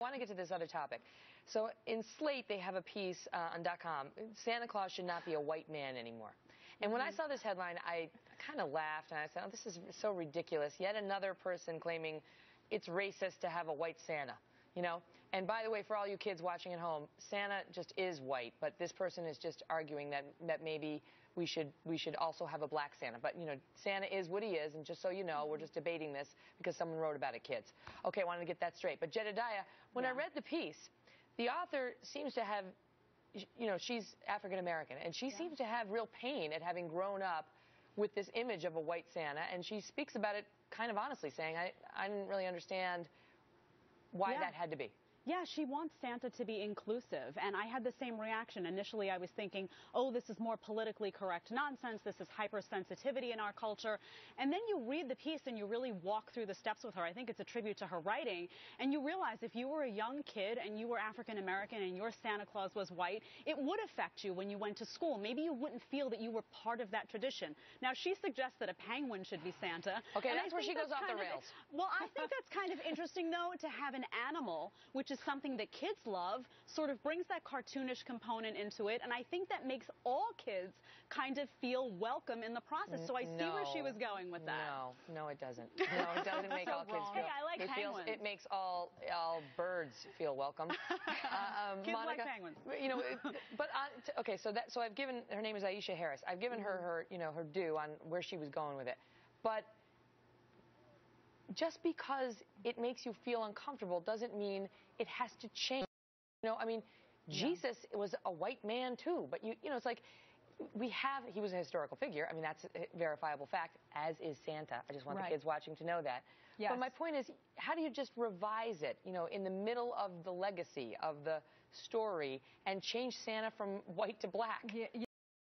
I want to get to this other topic. So in Slate, they have a piece on .com. Santa Claus should not be a white man anymore. And when I saw this headline, I kind of laughed and I said, oh, this is so ridiculous. Yet another person claiming it's racist to have a white Santa. You know, and by the way, for all you kids watching at home, Santa just is white, but this person is just arguing that maybe we should also have a black Santa. But you know, Santa is what he is, and just so you know, we're just debating this because someone wrote about it, kids. Okay, I wanted to get that straight. But Jedediah, when I read the piece, the author seems to have, you know, she's African American, and she seems to have real pain at having grown up with this image of a white Santa, and she speaks about it kind of honestly, saying, I didn't really understand why that had to be. Yeah, she wants Santa to be inclusive, and I had the same reaction. Initially, I was thinking, oh, this is more politically correct nonsense, this is hypersensitivity in our culture. And then you read the piece and you really walk through the steps with her. I think it's a tribute to her writing, and you realize if you were a young kid and you were African American and your Santa Claus was white, it would affect you when you went to school. Maybe you wouldn't feel that you were part of that tradition. Now, she suggests that a penguin should be Santa. Okay, and that's where she goes off the rails. Well, I think that's kind of interesting, though, to have an animal, which is something that kids love, sort of brings that cartoonish component into it, and I think that makes all kids kind of feel welcome in the process. So I see where she was going with that. No, it doesn't. No, it doesn't make all kids feel. Hey, I like penguins. It makes all birds feel welcome. Kids Monica, like penguins. You know, but okay, so I've given her name is Aisha Harris. I've given her her due on where she was going with it, but just because it makes you feel uncomfortable doesn't mean it has to change. You know, I mean, Jesus was a white man too, but you know, it's like he was a historical figure. I mean, that's a verifiable fact, as is Santa. I just want the kids watching to know that. Yes. But my point is, how do you just revise it, you know, in the middle of the legacy of the story and change Santa from white to black?